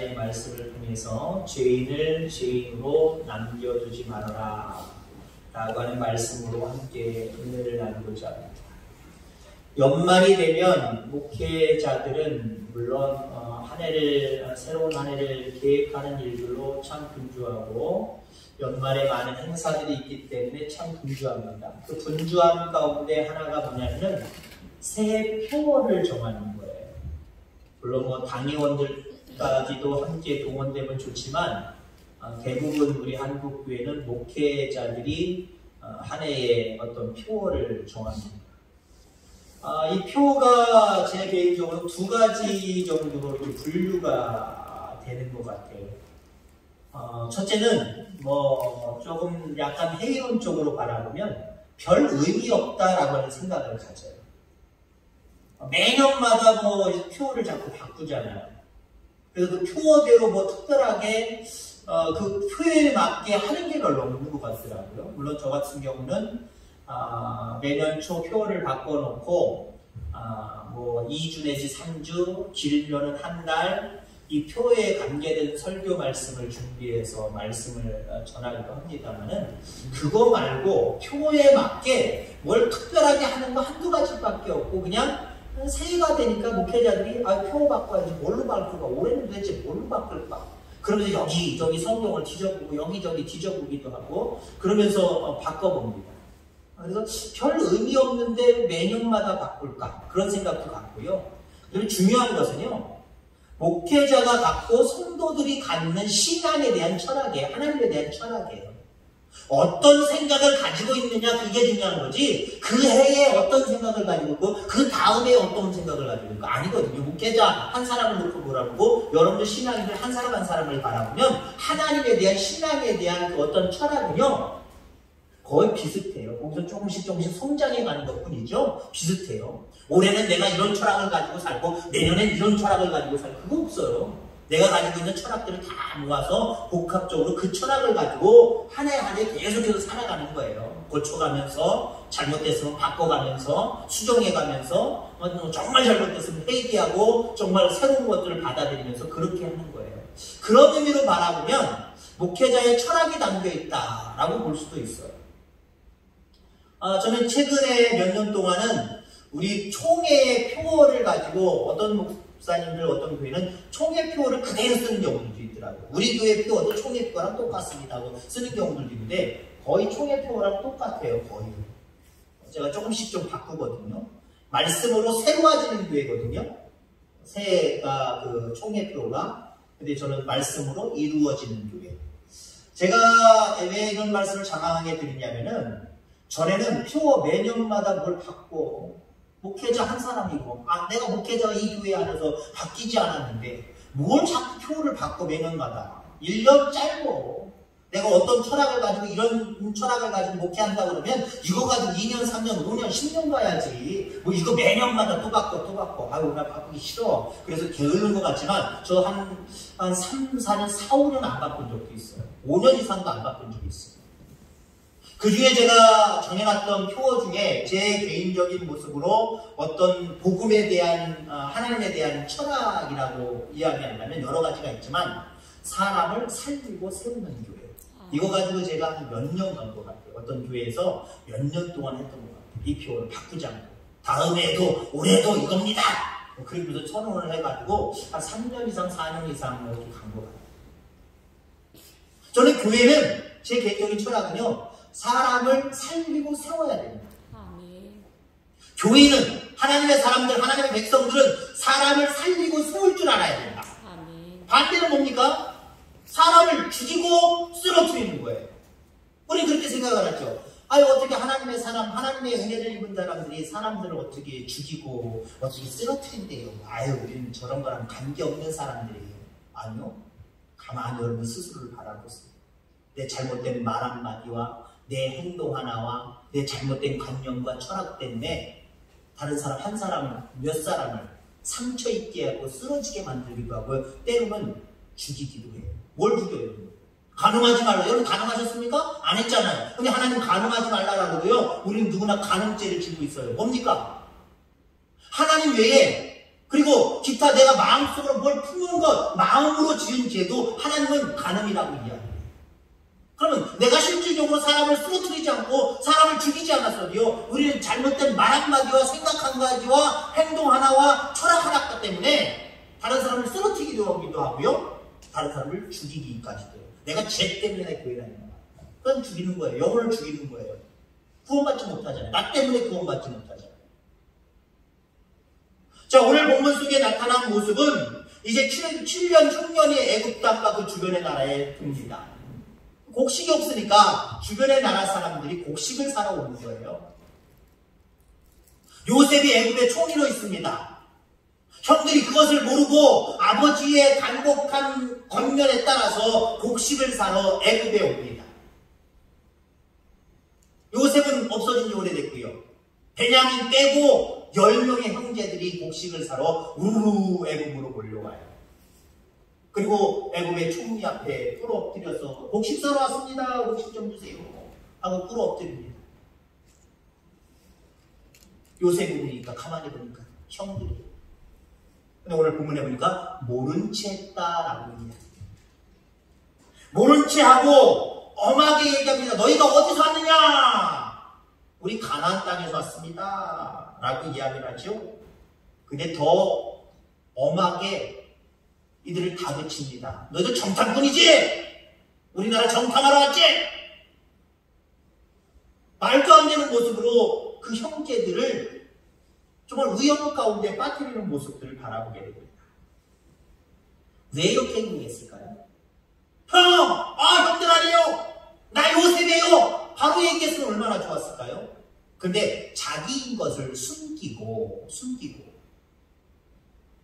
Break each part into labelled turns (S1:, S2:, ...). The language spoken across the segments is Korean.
S1: 말씀을 통해서 죄인을 죄인으로 남겨두지 말아라 라고 하는 말씀으로 함께 은혜를 나누고자 합니다. 연말이 되면 목회자들은 물론 새로운 한 해를 계획하는 일들로 참 분주하고 연말에 많은 행사들이 있기 때문에 참 분주합니다. 그 분주함 가운데 하나가 뭐냐면 새해 표어를 정하는 거예요. 물론 당회원들까지도 함께 동원되면 좋지만 대부분 우리 한국교회는 목회자들이 한 해의 어떤 표어를 정합니다. 이 표가 제 개인적으로 두 가지 정도로 분류가 되는 것 같아요. 첫째는 조금 약간 회의론적으로 바라보면 별 의미 없다라고 하는 생각을 가져요. 매년마다 표를 자꾸 바꾸잖아요. 그래서 그 표어대로 특별하게 그 표에 맞게 하는 게 별로 없는 것 같더라고요. 물론 저 같은 경우는 매년 초 표를 바꿔놓고 2주 내지 3주, 길면은 한 달 이 표에 관계된 설교 말씀을 준비해서 말씀을 전하기도 합니다만은 그거 말고 표에 맞게 뭘 특별하게 하는 거 한두 가지밖에 없고 그냥 새해가 되니까 목회자들이 표 바꿔야지 뭘로 바꿀까? 올해는 도대체 뭘로 바꿀까? 그러면서 여기저기 성경을 뒤져보고 여기저기 뒤져보기도 하고 그러면서 바꿔봅니다. 그래서 별 의미 없는데 매년마다 바꿀까? 그런 생각도 갖고요. 그리고 중요한 것은요. 목회자가 갖고 성도들이 갖는 신앙에 대한 철학이에요. 하나님에 대한 철학이에요. 어떤 생각을 가지고 있느냐 그게 중요한 거지 그 해에 어떤 생각을 가지고 있고 그 다음에 어떤 생각을 가지고 있고 아니거든요. 목회자 한 사람을 놓고 보라고 여러분들 신앙인들 한 사람 한 사람을 바라보면 하나님에 대한 신앙에 대한 그 어떤 철학은요 거의 비슷해요. 거기서 조금씩 성장해 가는 것 뿐이죠. 비슷해요. 올해는 내가 이런 철학을 가지고 살고 내년엔 이런 철학을 가지고 살고 그거 없어요. 내가 가지고 있는 철학들을 다 모아서 복합적으로 그 철학을 가지고 한 해 한 해 계속해서 살아가는 거예요. 고쳐가면서 잘못됐으면 바꿔가면서 수정해가면서 정말 잘못됐으면 회개하고 정말 새로운 것들을 받아들이면서 그렇게 하는 거예요. 그런 의미로 바라보면 목회자의 철학이 담겨있다라고 볼 수도 있어요. 저는 최근에 몇 년 동안은 우리 총회의 표어를 가지고 어떤 목사님들 어떤 교회는 총회 표어를 그대로 쓰는 경우도 있더라고요. 우리 교회 표어도 총회 표어랑 똑같습니다 하고 쓰는 경우들도 있는데 거의 총회 표어랑 똑같아요. 거의. 제가 조금씩 좀 바꾸거든요. 말씀으로 새로워지는 교회거든요. 새해가 그 총회 표어가. 근데 저는 말씀으로 이루어지는 교회. 제가 왜 이런 말씀을 장황하게 드리냐면은 전에는 표어 매년마다 뭘 바꿔 목회자 한 사람이고 내가 목회자가 이 교회 안에서 바뀌지 않았는데 뭘 자꾸 표를 바꿔 매년마다 1년 짧고 내가 어떤 철학을 가지고 이런 철학을 가지고 목회한다 그러면 이거 가지고 2년, 3년, 5년, 10년 가야지 이거 매년마다 또 바꿔 나 바꾸기 싫어. 그래서 게으른 것 같지만 저 한 3, 4년, 4, 5년 안 바꾼 적도 있어요. 5년 이상도 안 바꾼 적이 있어요. 그 중에 제가 정해놨던 표어 중에 제 개인적인 모습으로 어떤 복음에 대한 하나님에 대한 철학이라고 이야기한다면 여러 가지가 있지만 사람을 살리고 세우는 교회 이거 가지고 제가 한 몇 년 간 것 같아요. 어떤 교회에서 몇 년 동안 했던 것 같아요. 이 표어를 바꾸지 않고 다음에도 올해도 이겁니다. 그러면서 선언을 해가지고 한 3년 이상 4년 이상 이렇게 간 것 같아요. 저는 교회는 제 개인적인 철학은요. 사람을 살리고 세워야 됩니다. 교회는 하나님의 사람들, 하나님의 백성들은 사람을 살리고 세울 줄 알아야 된다. 반대는 뭡니까? 사람을 죽이고 쓰러뜨리는 거예요. 우리 그렇게 생각을 하죠. 어떻게 하나님의 사람, 하나님의 은혜를 입은 사람들이 사람들을 어떻게 죽이고 어떻게 쓰러뜨린대요. 우리는 저런 거랑 관계없는 사람들이에요. 아니요. 가만히 여러분 스스로를 바라보세요. 내 잘못된 말 한마디와 내 행동 하나와 내 잘못된 관념과 철학 때문에 다른 사람 한 사람을 몇 사람을 상처 입게 하고 쓰러지게 만들기도 하고 때로는 죽이기도 해요. 뭘 죽여요? 간음하지 말라. 여러분 간음하셨습니까? 안 했잖아요. 근데 하나님 간음하지 말라라고요. 우리는 누구나 간음죄를 지고 있어요. 뭡니까? 하나님 외에 그리고 기타 내가 마음속으로 뭘 품어 좋은 것, 마음으로 지은 죄도 하나님은 간음이라고 이야기해요. 그러면 내가 실질적으로 사람을 쓰러뜨리지 않고 사람을 죽이지 않았어도요, 우리는 잘못된 말 한마디와 생각 한가지와 행동 하나와 철학 하나 때문에 다른 사람을 쓰러뜨리기도 하고요, 다른 사람을 죽이기까지도 해요. 내가 죄 때문에 교회에 다니는 거예요. 그건 죽이는 거예요. 영혼을 죽이는 거예요. 구원받지 못하잖아요. 나 때문에 구원받지 못하잖아요. 자, 오늘 본문 속에 나타난 모습은 이제 7년 흉년이 애굽 땅과 그 주변의 나라에 듭니다. 곡식이 없으니까 주변의 나라 사람들이 곡식을 사러 오는 거예요. 요셉이 애굽의 총리로 있습니다. 형들이 그것을 모르고 아버지의 간곡한 권면에 따라서 곡식을 사러 애굽에 옵니다. 요셉은 없어진 지 오래됐고요. 베냐민 빼고 10명의 형제들이 곡식을 사러 우르르 애굽으로 몰려와요. 그리고 애굽의 총리 앞에 꿇어 엎드려서 곡식 사러 왔습니다. 곡식 좀 주세요. 하고 꿇어 엎드립니다. 요셉이 보니까 가만히 보니까 형들이. 근데 오늘 본문에 보니까 모른 채 했다라고 얘기합니다. 모른 채 하고 엄하게 얘기합니다. 너희가 어디서 왔느냐? 우리 가나안 땅에서 왔습니다. 라고 이야기를 하죠. 근데 더 엄하게 이들을 다그칩니다. 너희들 정탐꾼이지? 우리나라 정탐하러 왔지? 말도 안 되는 모습으로 그 형제들을 정말 위험 가운데 빠뜨리는 모습들을 바라보게 됩니다. 왜 이렇게 행동했을까요? 형들 아니에요! 나 요셉이에요! 바로 얘기했으면 얼마나 좋았을까요? 근데 자기인 것을 숨기고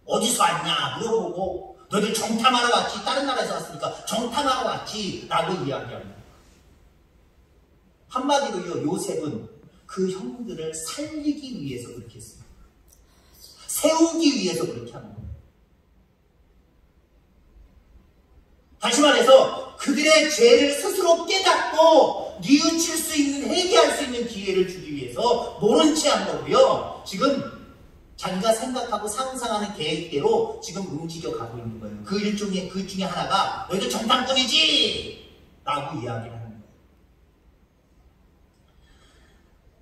S1: 어디서 왔냐 물어보고 너희들 정탐하러 왔지, 다른 나라에서 왔으니까 정탐하러 왔지 라고 이야기합니다. 한마디로요, 요셉은 그 형들을 살리기 위해서 그렇게 했습니다. 세우기 위해서 그렇게 하는 거예요. 다시 말해서 그들의 죄를 스스로 깨닫고 뉘우칠 수 있는, 회개할 수 있는 기회를 주기 위해서 모른 채 한 거고요. 지금 자기가 생각하고 상상하는 계획대로 지금 움직여 가고 있는 거예요. 그 중에 하나가 너희들 정탐꾼이지! 라고 이야기를 하는 거예요.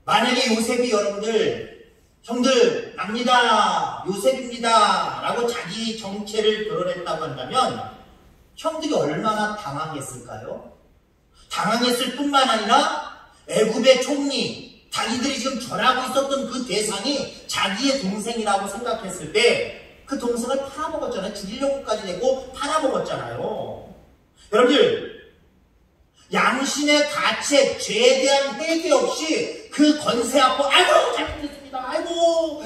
S1: 만약에 요셉이 여러분들 형들 납니다, 요셉입니다 라고 자기 정체를 드러냈다고 한다면 형들이 얼마나 당황했을까요? 당황했을 뿐만 아니라 애굽의 총리, 자기들이 지금 전하고 있었던 그 대상이 자기의 동생이라고 생각했을 때 그 동생을 팔아먹었잖아요. 죽이려고까지 되고 팔아먹었잖아요. 여러분들, 양심의 가책, 죄에 대한 회개 없이 그 권세 앞에 아이고 잘못했습니다. 아이고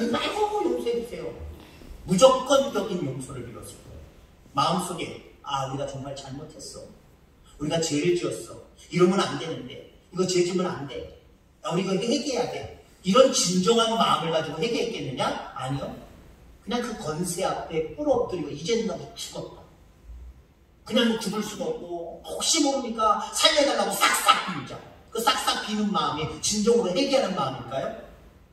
S1: 용서해주세요. 무조건적인 용서를 빌었을 거예요. 마음속에 우리가 정말 잘못했어. 우리가 죄를 지었어. 이러면 안 되는데. 이거 죄 지으면 안 돼. 우리가 회개해야 돼. 이런 진정한 마음을 가지고 회개했겠느냐? 아니요. 그냥 그 권세 앞에 꿇어 엎드리고 이제는 나도 죽었다. 그냥 죽을 수도 없고 혹시 모르니까 살려달라고 싹싹 빌자. 그 싹싹 비는 마음이 진정으로 회개하는 마음일까요?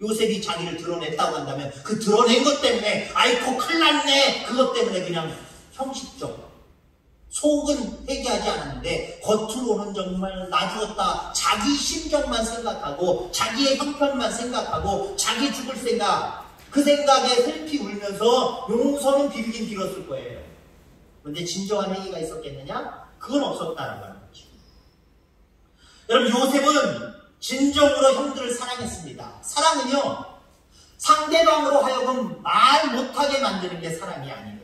S1: 요셉이 자기를 드러냈다고 한다면 그 드러낸 것 때문에 아이고 큰일 났네. 그것 때문에 그냥 형식적, 속은 회개하지 않았는데 겉으로는 정말 나 죽었다, 자기 심정만 생각하고 자기의 형편만 생각하고 자기 죽을 생각, 그 생각에 슬피 울면서 용서는 빌긴 빌었을 거예요. 그런데 진정한 회개가 있었겠느냐? 그건 없었다는 거죠. 여러분, 요셉은 진정으로 형들을 사랑했습니다. 사랑은요, 상대방으로 하여금 말 못하게 만드는 게 사랑이 아니에요.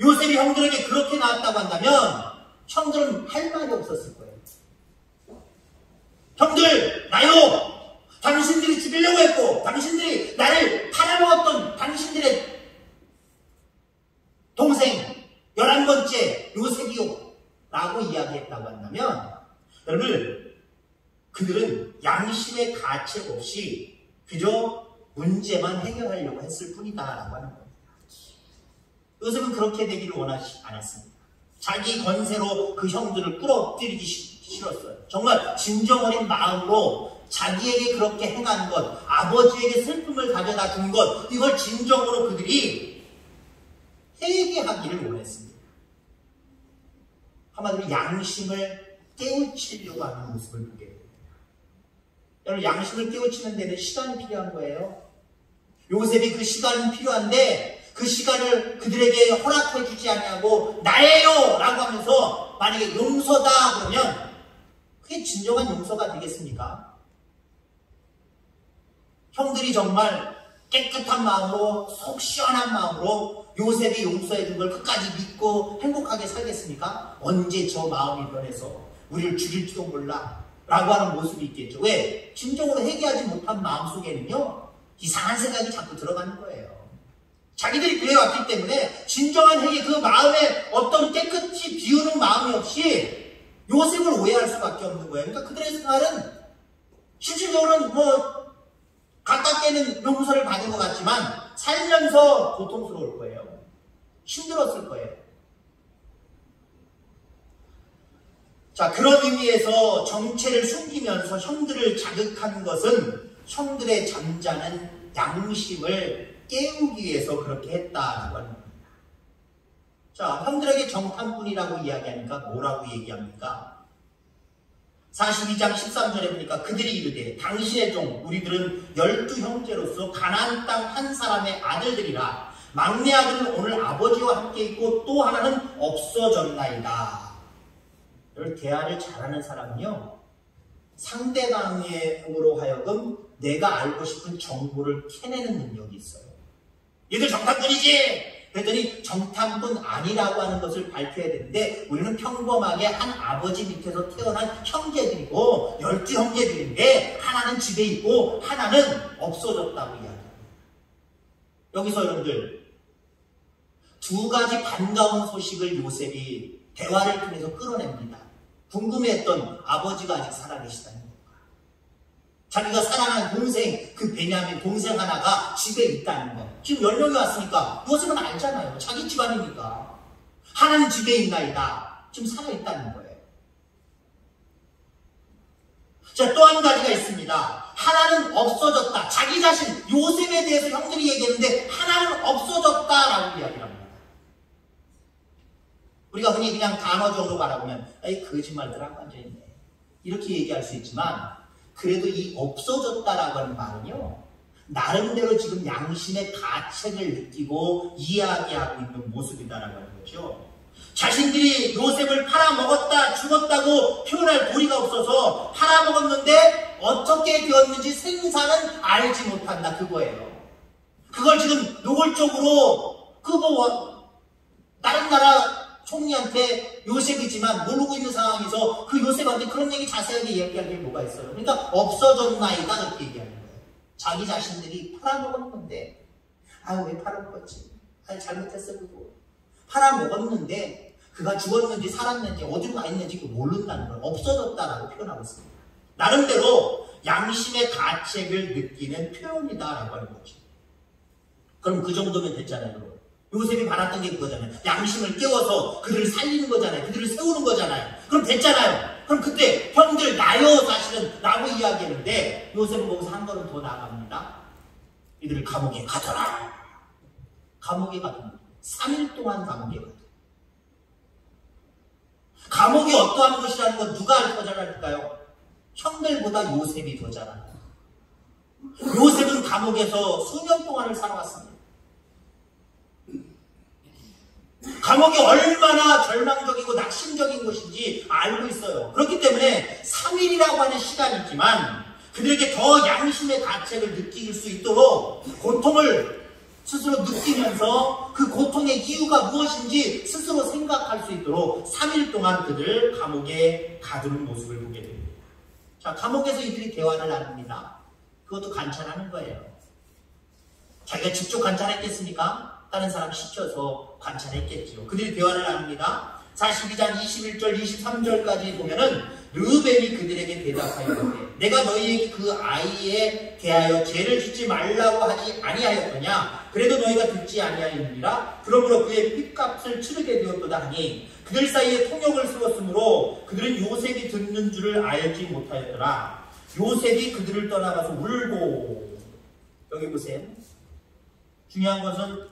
S1: 요셉이 형들에게 그렇게 나왔다고 한다면 형들은 할 말이 없었을 거예요. 형들, 나요! 당신들이 죽이려고 했고 당신들이 나를 팔아먹었던 당신들의 동생 11번째 요셉이요 라고 이야기했다고 한다면 여러분, 그들은 양심의 가책 없이 그저 문제만 해결하려고 했을 뿐이다 라고 하는 겁니다. 요셉은 그렇게 되기를 원하지 않았습니다. 자기 권세로 그 형들을 끌어들이기 싫었어요. 정말 진정 어린 마음으로 자기에게 그렇게 행한 것, 아버지에게 슬픔을 가져다 준 것, 이걸 진정으로 그들이 회개하기를 원했습니다. 한마디로 양심을 깨우치려고 하는 모습을 보게 됩니다. 여러분, 양심을 깨우치는 데는 시간이 필요한 거예요. 요셉이 그 시간은 필요한데 그 시간을 그들에게 허락해 주지 않냐고 나예요! 라고 하면서 만약에 용서다 그러면 그게 진정한 용서가 되겠습니까? 형들이 정말 깨끗한 마음으로 속 시원한 마음으로 요셉이 용서해 준 걸 끝까지 믿고 행복하게 살겠습니까? 언제 저 마음이 변해서 우리를 죽일지도 몰라 라고 하는 모습이 있겠죠. 왜? 진정으로 회개하지 못한 마음속에는요 이상한 생각이 자꾸 들어가는 거예요. 자기들이 그래왔기 때문에 진정한 회개, 그 마음에 어떤 깨끗이 비우는 마음이 없이 요셉을 오해할 수밖에 없는 거예요. 그러니까 그들의 생활은 실질적으로는 가깝게는 용서를 받은 것 같지만 살면서 고통스러울 거예요. 힘들었을 거예요. 자, 그런 의미에서 정체를 숨기면서 형들을 자극한 것은 형들의 잠자는 양심을 깨우기 위해서 그렇게 했다라고 하는 겁니다. 자, 형들에게 정탐꾼이라고 이야기하니까 뭐라고 얘기합니까? 42장 13절에 보니까 그들이 이르되 당신의 종 우리들은 12형제로서 가나안 땅 한 사람의 아들들이라. 막내 아들은 오늘 아버지와 함께 있고 또 하나는 없어졌나이다. 대화를 잘하는 사람은요 상대방으로 하여금 내가 알고 싶은 정보를 캐내는 능력이 있어요. 얘들 정탐꾼이지? 그랬더니 정탐꾼 아니라고 하는 것을 밝혀야 되는데 우리는 평범하게 한 아버지 밑에서 태어난 형제들이고 12형제들인데 하나는 집에 있고 하나는 없어졌다고 이야기합니다. 여기서 여러분들 두 가지 반가운 소식을 요셉이 대화를 통해서 끌어냅니다. 궁금해했던 아버지가 아직 살아계시다는 건가? 자기가 사랑하는 동생, 그 베냐민 동생 하나가 집에 있다는 거. 지금 10명이 왔으니까 요셉은 알잖아요. 자기 집안이니까. 하나는 집에 있나이다. 지금 살아있다는 거예요. 자, 또 한 가지가 있습니다. 하나는 없어졌다. 자기 자신, 요셉에 대해서 형들이 얘기했는데 하나는 없어졌다라고 이야기를 합니다. 우리가 흔히 그냥 단어적으로 말하면 에이 거짓말들 하고 앉아있네 이렇게 얘기할 수 있지만 그래도 이 없어졌다라고 하는 말은요 나름대로 지금 양심의 가책을 느끼고 이야기하고 있는 모습이다라고 하는 거죠. 자신들이 요셉을 팔아먹었다 죽었다고 표현할 도리가 없어서 팔아먹었는데 어떻게 되었는지 생사는 알지 못한다 그거예요. 그걸 지금 노골적으로 다른 나라 총리한테 요셉이지만 모르고 있는 상황에서 그 요셉한테 그런 얘기 자세하게 이야기할 게 뭐가 있어요. 그러니까 없어졌나이다 그렇게 얘기하는 거예요. 자기 자신들이 팔아먹었는데 왜 팔아먹었지? 잘못했어 그거. 팔아먹었는데 그가 죽었는지 살았는지 어디로 가 있는지 모른다는 걸 없어졌다라고 표현하고 있습니다. 나름대로 양심의 가책을 느끼는 표현이다라고 하는 거죠. 그럼 그 정도면 됐잖아요. 여러분. 요셉이 바랐던 게 그거잖아요. 양심을 깨워서 그들을 살리는 거잖아요. 그들을 세우는 거잖아요. 그럼 됐잖아요. 그럼 그때 형들 나요 사실은 라고 이야기했는데 요셉은 거기서 한 걸음 더 나아갑니다. 이들을 감옥에 가둬라. 감옥에 가둬라. 3일 동안 감옥에 가둬라. 감옥이 어떠한 것이라는 건 누가 더 잘 알까요? 형들보다 요셉이 더 잘 알아요. 요셉은 감옥에서 수년 동안을 살아왔습니다. 감옥이 얼마나 절망적이고 낙심적인 것인지 알고 있어요. 그렇기 때문에 3일이라고 하는 시간이지만 그들에게 더 양심의 가책을 느낄 수 있도록 고통을 스스로 느끼면서 그 고통의 이유가 무엇인지 스스로 생각할 수 있도록 3일 동안 그들 감옥에 가두는 모습을 보게 됩니다. 자, 감옥에서 이들이 대화를 나눕니다. 그것도 관찰하는 거예요. 자기가 직접 관찰했겠습니까? 다른 사람 시켜서 관찰했겠지요. 그들이 대화를 나눕니다. 42장 21절 23절까지 보면은 르벤이 그들에게 대답하여 이르되 내가 너희에게 그 아이에 대하여 죄를 짓지 말라고 하지 아니하였더냐. 그래도 너희가 듣지 아니하였느니라. 그러므로 그의 핏값을 치르게 되었도다 하니 그들 사이에 통역을 세웠으므로 그들은 요셉이 듣는 줄을 알지 못하였더라. 요셉이 그들을 떠나가서 울고. 여기 보세요. 중요한 것은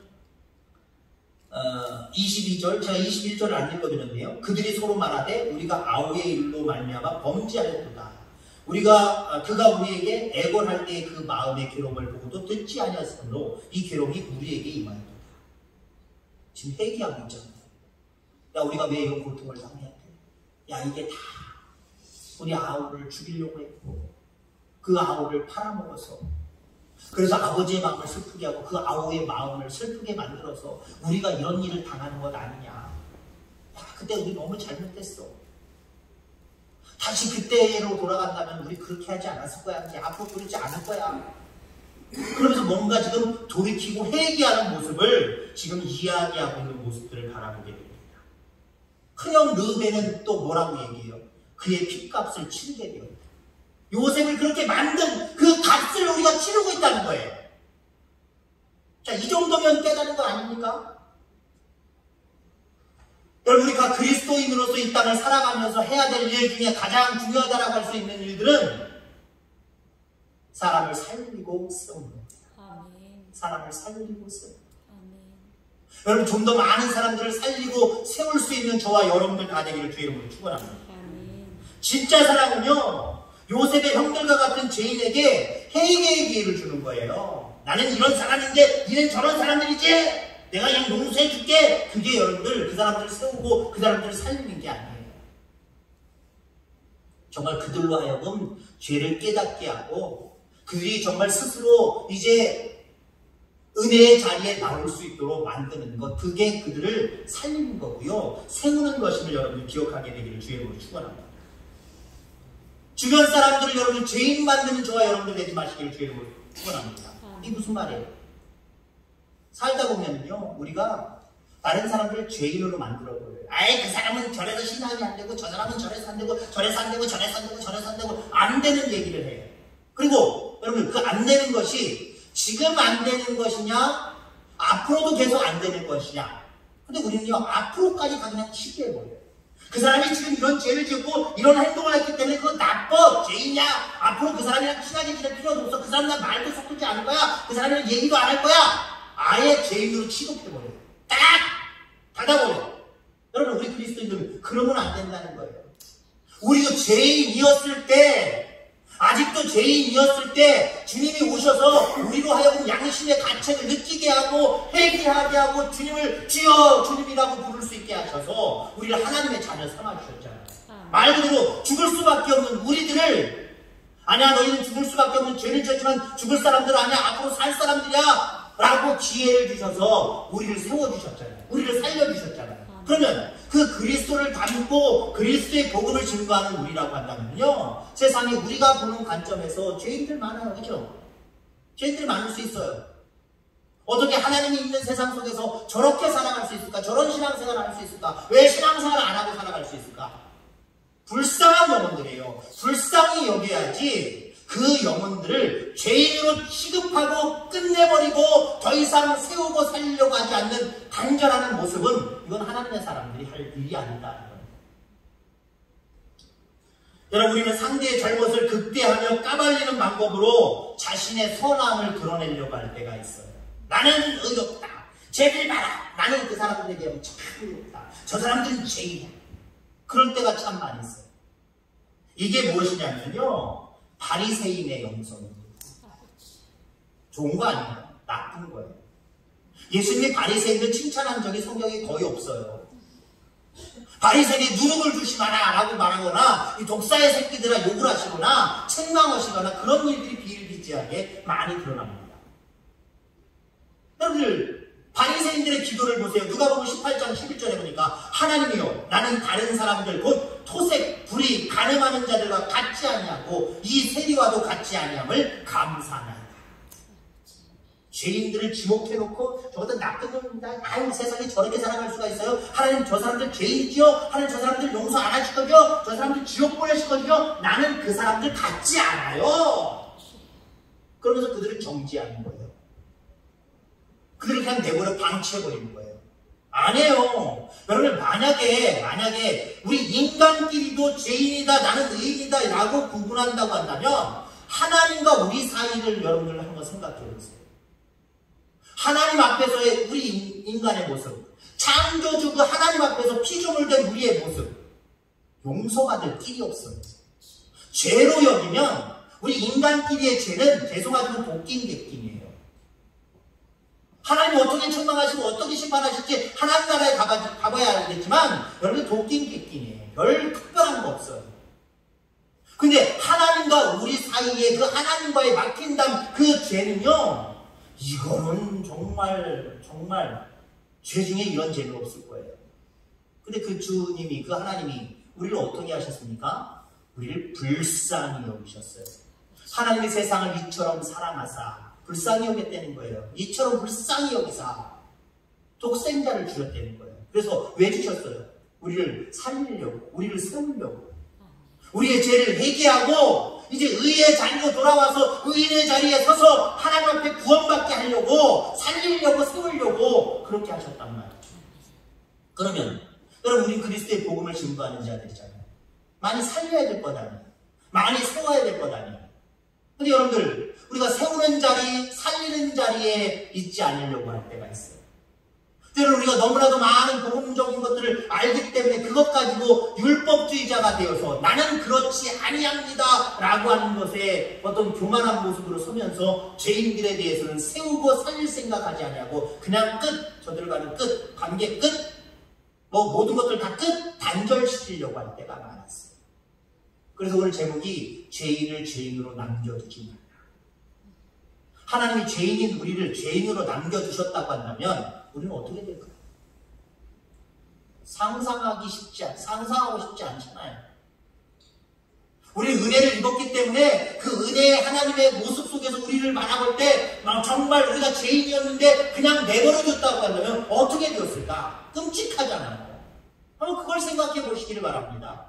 S1: 22절, 제가 21절을 안 읽어드렸네요. 그들이 서로 말하되 우리가 아우의 일로 말미암아 범죄하였도다. 그가 우리에게 애걸할 때의 그 마음의 괴로움을 보고도 듣지 아니하였으므로 이 괴로움이 우리에게 임하였도다. 지금 회개하고 있잖아요. 야, 우리가 왜 이런 고통을 당해야 돼? 야, 이게 다 우리 아우를 죽이려고 했고 그 아우를 팔아먹어서, 그래서 아버지의 마음을 슬프게 하고 그 아우의 마음을 슬프게 만들어서 우리가 이런 일을 당하는 것 아니냐. 야, 그때 우리 너무 잘못했어. 다시 그때로 돌아간다면 우리 그렇게 하지 않았을 거야. 이제 앞으로 그러지 않을 거야. 그러면서 뭔가 지금 돌이키고 회개하는 모습을 지금 이야기하고 있는 모습들을 바라보게 됩니다. 큰형 르벤은 또 뭐라고 얘기해요? 그의 핏값을 치르게 되었다. 요셉을 그렇게 만든 그 값을 우리가 치르고 있다는 거예요. 자, 이 정도면 깨달은 거 아닙니까? 여러분, 우리가 그리스도인으로서 이 땅을 살아가면서 해야 될 일 중에 가장 중요하다고 할 수 있는 일들은 사람을 살리고 세우는 겁니다. 아멘. 사람을 살리고 세우는 겁니다. 여러분, 좀 더 많은 사람들을 살리고 세울 수 있는 저와 여러분들 다 되기를 주의 이름으로 축원합니다. 진짜 사랑은요, 요셉의 형들과 같은 죄인에게 회개의 기회를 주는 거예요. 나는 이런 사람인데 니는 저런 사람들이지? 내가 그냥 용서해 줄게. 그게 여러분들 그 사람들을 세우고 그 사람들을 살리는 게 아니에요. 정말 그들로 하여금 죄를 깨닫게 하고 그들이 정말 스스로 이제 은혜의 자리에 나올 수 있도록 만드는 것, 그게 그들을 살리는 거고요. 세우는 것임을 여러분들 기억하게 되기를 주의 이름으로 축원합니다. 주변 사람들을 여러분 죄인 만드는 저와 여러분들 되지 마시기를 주의 이름으로 축원합니다. 이게 무슨 말이에요? 살다 보면요, 우리가 다른 사람들을 죄인으로 만들어버려요. 아이, 그 사람은 저래서 신앙이 안 되고, 저 사람은 저래서 안 되고, 저래서 안 되고, 저래서 안 되고, 저래서 안 되고, 안 되는 얘기를 해요. 그리고 여러분, 그 안 되는 것이 지금 안 되는 것이냐, 앞으로도 계속 안 되는 것이냐. 근데 우리는요, 앞으로까지 다 그냥 치부해버려요. 그 사람이 지금 이런 죄를 지었고 이런 행동을 했기 때문에 그거 나빠, 죄인이야. 앞으로 그 사람이랑 친하게 지낼 필요도 없어. 그 사람이랑 말도 섞지 않을 거야. 그 사람이랑 얘기도 안 할 거야. 아예 죄인으로 취급해버려요. 딱 닫아버려요. 여러분, 우리 그리스도인들은 그러면 안 된다는 거예요. 우리도 죄인이었을 때, 아직도 죄인이었을 때 주님이 오셔서 우리로 하여금 양심의 가책을 느끼게 하고 회개하게 하고 주님을 주여 주님이라고 부를 수 있게 하셔서 우리를 하나님의 자녀 삼아주셨잖아요. 말 그대로 죽을 수밖에 없는 우리들을, 아니야 너희는 죽을 수밖에 없는 죄를 지었지만 죽을 사람들 아니야, 앞으로 살 사람들이야 라고 기회를 주셔서 우리를 세워주셨잖아요. 우리를 살려주셨잖아요. 그러면 그 그리스도를 닮고 그리스도의 복음을 증거하는 우리라고 한다면요, 세상에 우리가 보는 관점에서 죄인들 많아요. 그죠? 죄인들이 많을 수 있어요. 어떻게 하나님이 있는 세상 속에서 저렇게 살아갈 수 있을까? 저런 신앙생활을 할 수 있을까? 왜 신앙생활을 안 하고 살아갈 수 있을까? 불쌍한 영혼들이에요. 불쌍히 여겨야지 그 영혼들을 죄인으로 취급하고 끝내버리고 더 이상 세우고 살리려고 하지 않는 단절하는 모습은 이건 하나님의 사람들이 할 일이 아니다. 여러분, 우리는 상대의 잘못을 극대하며 까발리는 방법으로 자신의 선함을 드러내려고 할 때가 있어요. 나는 의롭다. 쟤들 봐라. 나는 그 사람들에게 하면 참 의롭다. 저 사람들은 죄인이야. 그럴 때가 참 많이 있어요. 이게 무엇이냐면요, 바리새인의 영성입니다. 좋은 거 아니에요. 나쁜 거예요. 예수님이 바리새인들 칭찬한 적이 성경에 거의 없어요. 바리새인이 누룩을 조심하라 라고 말하거나 이 독사의 새끼들아 욕을 하시거나 책망하시거나 그런 일들이 비일비재하게 많이 드러납니다. 여러분들, 바리새인들의 기도를 보세요. 누가복음 18장 11절에 보니까 하나님이여, 나는 다른 사람들 곧 토색, 불의, 간음하는 자들과 같지 아니하고 이 세리와도 같지 아니함을 감사하나이다. 죄인들을 지목해놓고 저것도 나쁜 놈입니다. 아유, 세상에 저렇게 살아갈 수가 있어요? 하나님 저 사람들 죄인이지요? 하나님 저 사람들 용서 안 하실 거죠? 저 사람들 지옥 보내실 거죠? 나는 그 사람들 같지 않아요. 그러면서 그들을 정지하는 거예요. 그들을 그냥 내버려 방치해버리는 거예요. 아니에요. 여러분, 만약에 우리 인간끼리도 죄인이다, 나는 의인이다 라고 구분한다고 한다면 하나님과 우리 사이를 여러분들 한번 생각해 보세요. 하나님 앞에서의 우리 인간의 모습, 창조주 그 하나님 앞에서 피조물 된 우리의 모습, 용서받을 길이 없어요. 죄로 여기면 우리 인간끼리의 죄는 죄송하지만 도끼인 객끼이에요. 하나님 어떻게 책망하시고 어떻게 심판하실지 하나님 나라에 가봐야 알겠지만 여러분 도끼인 객끼이에요. 별 특별한 거 없어요. 근데 하나님과 우리 사이에 그 하나님과의 막힌담 그 죄는요, 이거는 정말 죄 중에 이런 죄는 없을 거예요. 근데 그 주님이, 그 하나님이 우리를 어떻게 하셨습니까? 우리를 불쌍히 여기셨어요. 하나님의 세상을 이처럼 사랑하사 불쌍히 여겼다는 거예요. 이처럼 불쌍히 여기사 독생자를 주셨다는 거예요. 그래서 왜 주셨어요? 우리를 살리려고, 우리를 세우려고, 우리의 죄를 회개하고 이제 의의 자리로 돌아와서 의인의 자리에 서서 하나님 앞에 구원받게 하려고, 살리려고, 세우려고 그렇게 하셨단 말이에요. 그러면 여러분, 우리 그리스도의 복음을 증거하는 자들이잖아요. 많이 살려야 될 것 아니에요. 많이 세워야 될 것 아니에요. 근데 여러분들, 우리가 세우는 자리, 살리는 자리에 있지 않으려고 할 때가 있어요. 때로는 우리가 너무나도 많은 복음적인 것들을 알기 때문에 그것 가지고 율법주의자가 되어서 나는 그렇지 아니합니다 라고 하는 것에 어떤 교만한 모습으로 서면서 죄인들에 대해서는 세우고 살릴 생각하지 아니하고 그냥 끝, 저들 가는 끝, 관계 끝, 모든 것들 다 끝, 단절시키려고 할 때가 많았어요. 그래서 오늘 제목이 죄인을 죄인으로 남겨두지 말라. 하나님이 죄인인 우리를 죄인으로 남겨두셨다고 한다면 우리는 어떻게 될까요? 상상하고 싶지 않잖아요. 우리는 은혜를 입었기 때문에 그 은혜의 하나님의 모습 속에서 우리를 바라볼 때 정말 우리가 죄인이었는데 그냥 내버려뒀다고 한다면 어떻게 되었을까? 끔찍하잖아요. 한번 그걸 생각해 보시기를 바랍니다.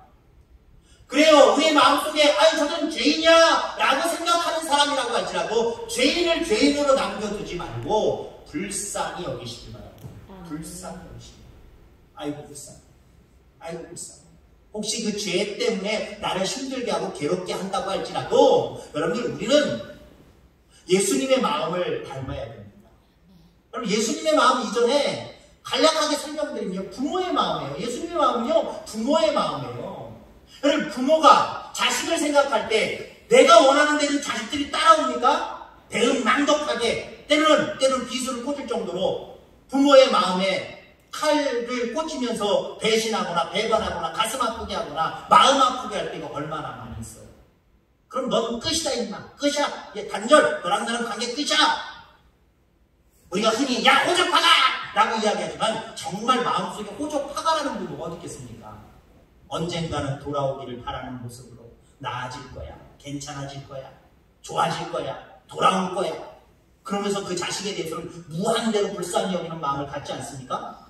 S1: 그래요. 우리의 마음속에 저는 죄인이야 라고 생각하는 사람이라고 할지라도 죄인을 죄인으로 남겨두지 말고 불쌍히 여기시기 바랍니다. 불쌍히 여기시기 바랍니다. 아이고 불쌍해. 혹시 그 죄 때문에 나를 힘들게 하고 괴롭게 한다고 할지라도 여러분들, 우리는 예수님의 마음을 닮아야 됩니다. 여러분, 예수님의 마음 이전에 간략하게 설명드리면 부모의 마음이에요. 예수님의 마음은요, 부모의 마음이에요. 여러분, 부모가 자식을 생각할 때 내가 원하는 대로 자식들이 따라옵니까? 대응망덕하게 때로는 비수를 꽂을 정도로 부모의 마음에 칼을 꽂히면서 배신하거나 배반하거나 가슴 아프게 하거나 마음 아프게 할 때가 얼마나 많이 있어요. 그럼 넌 끝이다 임마, 끝이야, 단절, 너랑 나랑 관계 끝이야. 우리가 흔히 야 호적파가 라고 이야기하지만 정말 마음속에 호적파가라는 부모가 어디 있겠습니까? 언젠가는 돌아오기를 바라는 모습으로 나아질 거야, 괜찮아질 거야, 좋아질 거야, 돌아올 거야. 그러면서 그 자식에 대해서는 무한대로 불쌍히 여기는 마음을 갖지 않습니까?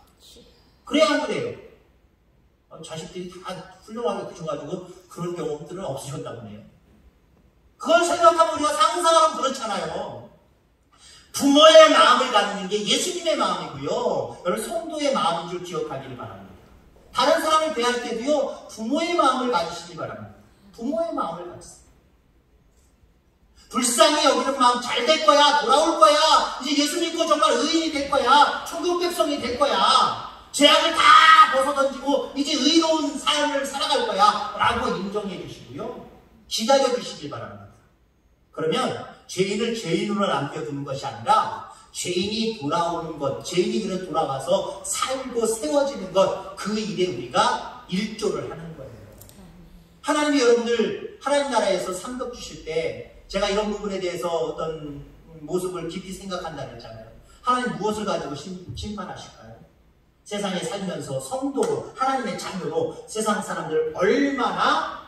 S1: 그래야 안 그래요? 자식들이 다 훌륭하게 크셔가지고 그런 경험들은 없으셨다고 해요. 그걸 생각하면 우리가 상상하면 그렇잖아요. 부모의 마음을 갖는 게 예수님의 마음이고요. 여러분, 성도의 마음인 줄 기억하기를 바랍니다. 다른 사람을 대할 때도요, 부모의 마음을 가지시기 바랍니다. 부모의 마음을 가지세요. 불쌍히 여기는 마음, 잘 될 거야, 돌아올 거야, 이제 예수 믿고 정말 의인이 될 거야, 천국 백성이 될 거야, 죄악을 다 벗어던지고 이제 의로운 삶을 살아갈 거야 라고 인정해 주시고요, 기다려 주시길 바랍니다. 그러면 죄인을 죄인으로 남겨두는 것이 아니라 죄인이 돌아오는 것, 죄인이 그래 돌아와서 살고 세워지는 것, 그 일에 우리가 일조를 하는 거예요. 하나님이 여러분들 하나님 나라에서 상급 주실 때 제가 이런 부분에 대해서 어떤 모습을 깊이 생각한다 그랬잖아요. 하나님 무엇을 가지고 심판하실까요? 세상에 살면서 성도로, 하나님의 자녀로 세상 사람들을 얼마나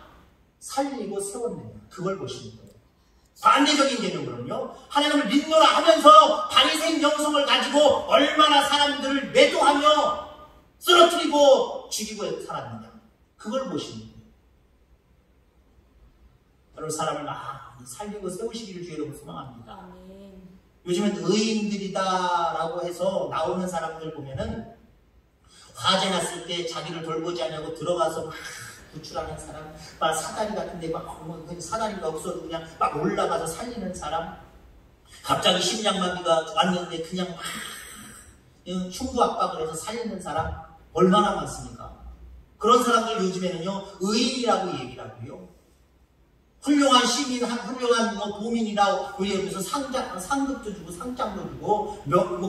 S1: 살리고 세웠느냐, 그걸 보시는 거예요. 반대적인 개념으로는요, 하나님을 믿노라 하면서 바리새인 영성을 가지고 얼마나 사람들을 매도하며 쓰러뜨리고 죽이고 살았느냐, 그걸 보시는 거예요. 여러분, 사람을 많이 살리고 세우시기를 주의 이름으로 소망합니다. 아멘. 요즘엔 의인들이다라고 해서 나오는 사람들 보면은 화재 났을 때 자기를 돌보지 않냐고 들어가서 막 구출하는 사람, 막 사다리 같은데 막 사다리가 없어도 그냥 막 올라가서 살리는 사람, 갑자기 심장마비가 왔는데 그냥 막 충고 압박을 해서 살리는 사람 얼마나 많습니까? 그런 사람들 요즘에는요, 의인이라고 얘기를 하고요. 훌륭한 시민, 훌륭한 도민이라고 여기서 상급도 주고 상장도 주고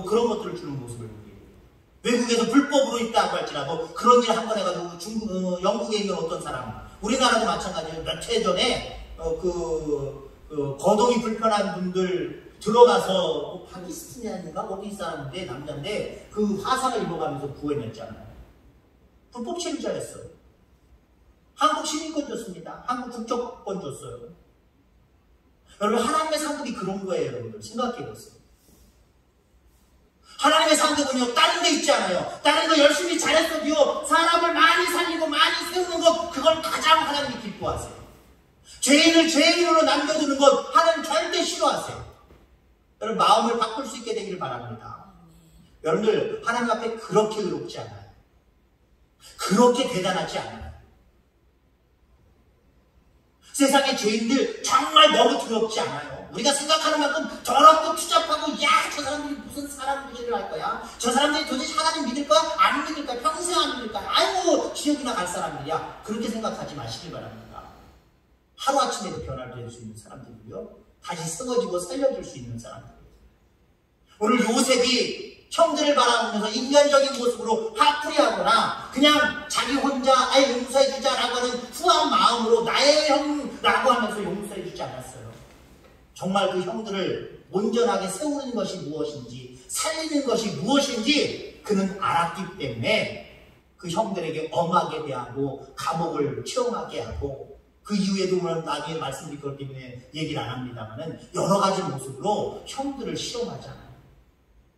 S1: 그런 것들을 주는 모습을 보여요. 외국에서 불법으로 있다고 할지라도 그런 일 한 번 해가지고 영국에 있는 어떤 사람, 우리나라도 마찬가지예요. 몇 해 전에 거동이 불편한 분들 들어가서 파키스탄인가 어디 사람인데 남자인데 그 화상을 입어가면서 구해냈잖아요. 불법 체류자였어요. 한국 시민권 줬습니다. 한국 국적권 줬어요. 여러분, 하나님의 상급이 그런 거예요. 여러분들 생각해보세요. 하나님의 상급은요, 다른 데 있지 않아요. 다른 거 열심히 잘했어도요, 사람을 많이 살리고 많이 세우는 것, 그걸 가장 하나님이 기뻐하세요. 죄인을 죄인으로 남겨두는 것 하나님 절대 싫어하세요. 여러분, 마음을 바꿀 수 있게 되기를 바랍니다. 여러분들, 하나님 앞에 그렇게 의롭지 않아요. 그렇게 대단하지 않아요. 세상의 죄인들 정말 너무 두렵지 않아요. 우리가 생각하는 만큼 더럽고 투잡하고, 야, 저 사람들이 무슨 사람 무죄를 할 거야? 저 사람들이 도대체 하나님 믿을 거야? 안 믿을 거야? 평생 안 믿을 거야? 아이고, 지옥이나 갈 사람들이야. 그렇게 생각하지 마시길 바랍니다. 하루아침에도 변화를 낼 수 있는 사람들이고요. 다시 쓰러지고 살려줄 수 있는 사람들이에요. 오늘 요셉이 형들을 바라보면서 인간적인 모습으로 화풀이하거나 그냥 자기 혼자 아예 용서해주자라고 하는 후한 마음으로 나의 형라고 하면서 용서해주지 않았어요. 정말 그 형들을 온전하게 세우는 것이 무엇인지, 살리는 것이 무엇인지 그는 알았기 때문에 그 형들에게 엄하게 대하고 감옥을 체험하게 하고, 그 이후에도 물론 나중에 말씀드릴 것 때문에 얘기를 안 합니다만은 여러 가지 모습으로 형들을 시험하잖아요.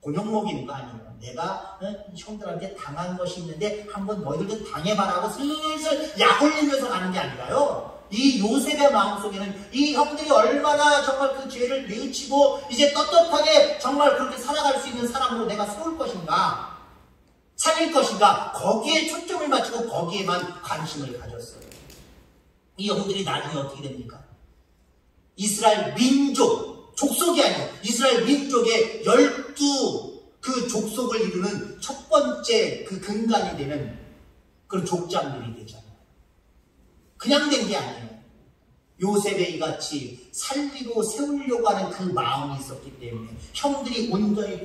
S1: 곤욕 먹이는 거 아니에요. 내가 형들한테 당한 것이 있는데 한번 너희들도 당해봐라고 슬슬 약 올리면서 가는 게 아니라요. 이 요셉의 마음속에는 이 형들이 얼마나 정말 그 죄를 뉘우치고 이제 떳떳하게 정말 그렇게 살아갈 수 있는 사람으로 내가 세울 것인가, 살릴 것인가, 거기에 초점을 맞추고 거기에만 관심을 가졌어요. 이 형들이 나중에 어떻게 됩니까? 이스라엘 민족, 족속이 아니에요. 이스라엘 민족의 12 그 족속을 이루는 첫 번째 그 근간이 되는 그런 족장들이 되잖아요. 그냥 된 게 아니에요. 요셉의 이같이 살리고 세우려고 하는 그 마음이 있었기 때문에 형들이 온전히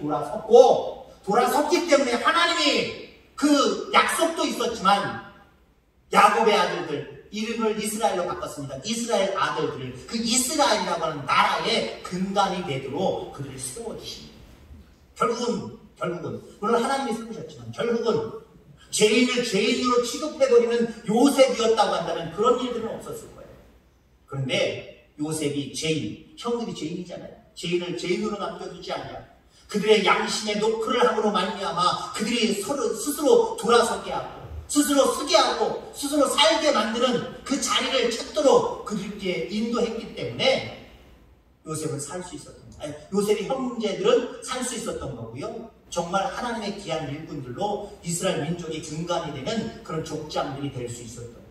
S1: 돌아섰기 때문에 하나님이 그 약속도 있었지만 야곱의 아들들, 이름을 이스라엘로 바꿨습니다. 이스라엘 아들들을 그 이스라엘이라고 하는 나라의 근간이 되도록 그들을 세워주십니다. 결국은 물론 하나님이 세우셨지만 결국은 죄인을 죄인으로 취급해버리는 요셉이었다고 한다면 그런 일들은 없었을 거예요. 그런데 요셉이 죄인, 형들이 죄인이잖아요. 죄인을 죄인으로 남겨두지 않냐. 그들의 양심의 노크를 함으로 말미암아 그들이 스스로 돌아서게 하고 스스로 쓰게 하고 스스로 살게 만드는 그 자리를 찾도록 그들께 인도했기 때문에 요셉은 살 수 있었던 거예요. 요셉의 형제들은 살 수 있었던 거고요. 정말 하나님의 귀한 일꾼들로 이스라엘 민족의 근간이 되는 그런 족장들이 될 수 있었던 거예요.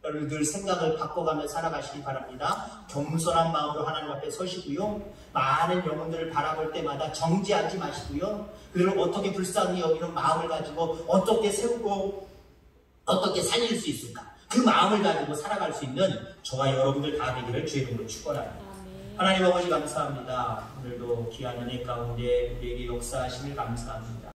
S1: 여러분 늘 생각을 바꿔가며 살아가시기 바랍니다. 겸손한 마음으로 하나님 앞에 서시고요. 많은 영혼들을 바라볼 때마다 정죄하지 마시고요. 그들을 어떻게 불쌍히 여기는 마음을 가지고 어떻게 세우고 어떻게 살릴 수 있을까? 그 마음을 가지고 살아갈 수 있는 저와 여러분들 다 되기를 주의 이름으로 축원합니다. 하나님 아버지 감사합니다. 오늘도 귀한 은혜 가운데 우리에게 역사하심을 감사합니다.